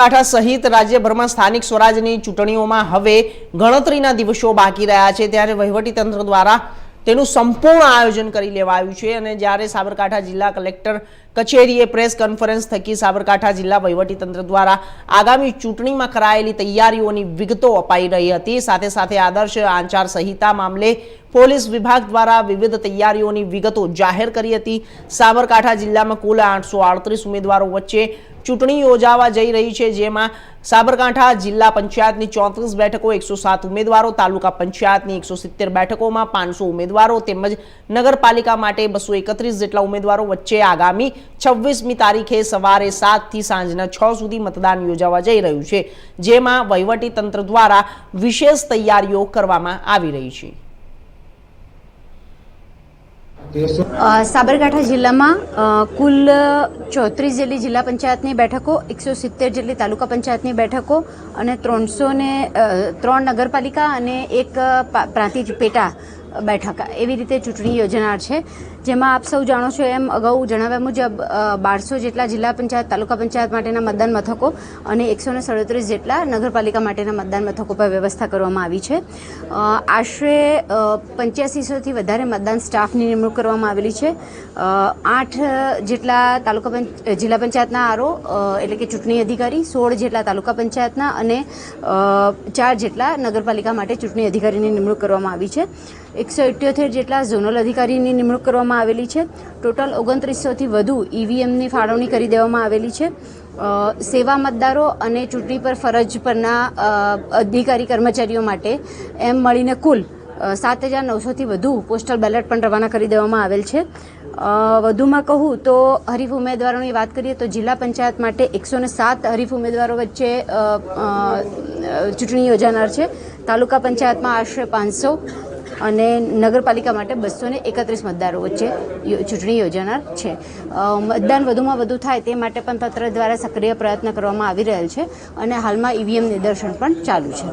સાબરકાંઠા સહિત રાજ્યભરમાં સ્થાનિક સ્વરાજની ચૂંટણીઓમાં હવે ગણતરીના દિવસો બાકી રહ્યા છે ત્યારે વહીવટીતંત્ર દ્વારા તેનું સંપૂર્ણ આયોજન કરી લેવાયું છે અને જ્યારે સાબરકાંઠા જિલ્લા કલેક્ટર કચેરીએ પ્રેસ કોન્ફરન્સ થકી સાબરકાંઠા જિલ્લા વહીવટીતંત્ર દ્વારા આગામી ચૂંટણીમાં કરાયેલી તૈયારીઓની વિગતો અપાઈ રહી હતી। સાથે સાથે આદર્શ આચાર સંહિતા મામલે પોલીસ વિભાગ દ્વારા વિવિધ તૈયારીઓની વિગતો જાહેર કરી હતી। સાબરકાંઠા જિલ્લામાં કુલ 838 ઉમેદવારો વચ્ચે ચૂંટણી યોજાવા જઈ રહી છે, જેમાં સાબરકાંઠા જિલ્લા પંચાયતની 34 બેઠકો, 107 ઉમેદવારો, તાલુકા પંચાયતની 170 બેઠકોમાં 500 ઉમેદવારો તેમજ નગરપાલિકા માટે 231 જેટલા ઉમેદવારો વચ્ચે આગામી 26મી તારીખે સવારે 7 થી સાંજના 6 સુધી મતદાન યોજાવા જઈ રહ્યું છે, જેમાં વહીવટી તંત્ર દ્વારા વિશેષ તૈયારીઓ કરવામાં આવી રહી છે। સાબરકાંઠા જિલ્લામાં કુલ 34 જેટલી જિલ્લા પંચાયતની બેઠકો, 170 જેટલી તાલુકા પંચાયતની બેઠકો અને 303 નગરપાલિકા અને એક પ્રાંતિજ પેટા બેઠક એવી રીતે ચૂંટણી યોજનાર છે, જેમાં આપ સૌ જાણો છો એમ અગાઉ જણાવ્યા મુજબ 1200 જેટલા જિલ્લા પંચાયત તાલુકા પંચાયત માટેના મતદાન મથકો અને 137 જેટલા નગરપાલિકા માટેના મતદાન મથકો પર વ્યવસ્થા કરવામાં આવી છે। આશરે 8500થી વધારે મતદાન સ્ટાફની નિમણૂક કરવામાં આવેલી છે। 8 જેટલા જિલ્લા પંચાયતના આરઓ એટલે કે ચૂંટણી અધિકારી, 16 જેટલા તાલુકા પંચાયતના અને 4 જેટલા નગરપાલિકા માટે ચૂંટણી અધિકારીની નિમણૂક કરવામાં આવી છે। 178 જેટલા ઝોનલ અધિકારીની નિમણૂક કરવામાં આવેલી છે। ટોટલ 2900થી વધુ ઈવીએમની ફાળવણી કરી દેવામાં આવેલી છે। સેવા મતદારો અને ચૂંટણી પર ફરજ પરના અધિકારી કર્મચારીઓ માટે એમ મળીને કુલ 7900થી વધુ પોસ્ટલ બેલેટ પણ રવાના કરી દેવામાં આવેલ છે। વધુમાં કહું તો હરીફ ઉમેદવારોની વાત કરીએ તો જિલ્લા પંચાયત માટે 107 હરીફ ઉમેદવારો વચ્ચે ચૂંટણી યોજાનાર છે। તાલુકા પંચાયતમાં આશરે 500 અને નગરપાલિકા માટે 231 મતદારો વચ્ચે ચૂંટણી યોજાનાર છે। મતદાન વધુમાં વધુ થાય તે માટે પણ તંત્ર દ્વારા સક્રિય પ્રયત્ન કરવામાં આવી રહેલ છે અને હાલમાં ઈવીએમ નિદર્શન પણ ચાલુ છે।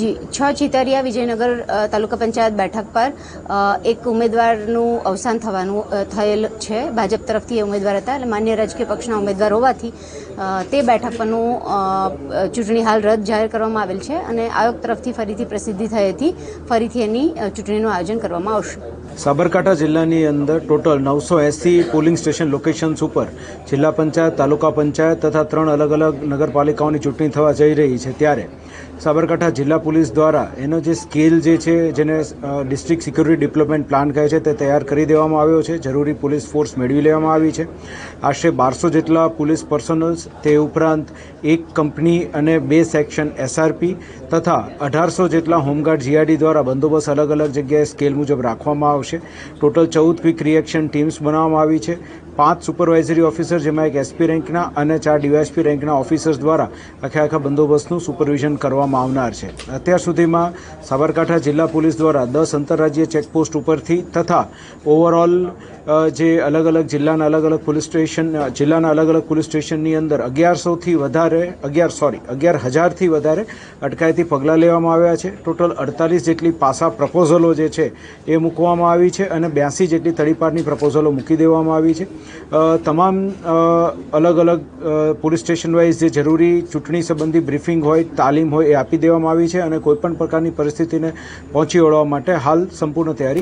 જી, 6 ચિતરિયા વિજયનગર તાલુકા પંચાયત બેઠક પર એક ઉમેદવારનું અવસાન થયેલ છે। ભાજપ તરફથી એ ઉમેદવાર હતા એટલે માન્ય રાજકીય પક્ષના ઉમેદવાર હોવાથી તે બેઠક પરનું ચૂંટણી હાલ રદ જાહેર કરવામાં આવેલ છે અને આયોગ તરફથી ફરીથી પ્રસિદ્ધિ થઈ હતી, ફરીથી એની ચૂંટણીનું આયોજન કરવામાં આવશે। સાબરકાંઠા જિલ્લાની અંદર ટોટલ 980 પોલિંગ સ્ટેશન લોકેશન્સ ઉપર જિલ્લા પંચાયત, તાલુકા પંચાયત તથા 3 અલગ અલગ નગરપાલિકાઓની ચૂંટણી થવા જઈ રહી છે, ત્યારે સાબરકાંઠા જિલ્લા પોલીસ દ્વારા એનો જે સ્કેલ જે છે, જેને ડિસ્ટ્રિક્ટ સિક્યુરિટી ડેવલપમેન્ટ પ્લાન કહે છે, તે તૈયાર કરી દેવામાં આવ્યો છે। જરૂરી પોલીસ ફોર્સ મેળવી લેવામાં આવી છે। આશરે 1200 જેટલા પોલીસ પર્સનલ્સ, તે ઉપરાંત એક કંપની અને 2 સેક્શન એસઆરપી તથા 1800 જેટલા હોમગાર્ડ જીઆરડી દ્વારા બંદોબસ્ત અલગ અલગ જગ્યાએ સ્કેલ મુજબ રાખવામાં આવશે। ટોટલ 14 ક્વિક રિએક્શન ટીમ્સ બનાવવામાં આવી છે। 5 સુપરવાઇઝરી ઓફિસર, જેમાં એક એસપી રેન્કના અને 4 ડીવાયએસપી રેન્કના ઓફિસર્સ દ્વારા આખા બંદોબસ્તનું સુપરવિઝન કરવામાં આવનાર છે। અત્યાર સુધીમાં સાબરકાંઠા જિલ્લા પોલીસ દ્વારા 10 આંતરરાજ્ય ચેકપોસ્ટ ઉપરથી તથા ઓવરઓલ જે અલગ અલગ જિલ્લાના અલગ અલગ પોલીસ સ્ટેશનની અંદર 11,000થી વધારે અટકાયતી પગલાં લેવામાં આવ્યા છે। ટોટલ 48 જેટલી પાસા પ્રપોઝલો જે છે એ મૂકવામાં આવી છે અને 82 જેટલી તડીપારની પ્રપોઝલો મૂકી દેવામાં આવી છે। તમામ અલગ અલગ પોલીસ સ્ટેશન વાઇઝ જે જરૂરી ચૂંટણી સંબંધી બ્રીફિંગ હોય, તાલીમ હોય, એ આપી દેવામાં આવી છે અને કોઈપણ પ્રકારની પરિસ્થિતિને પહોંચી વળવા માટે હાલ સંપૂર્ણ તૈયારી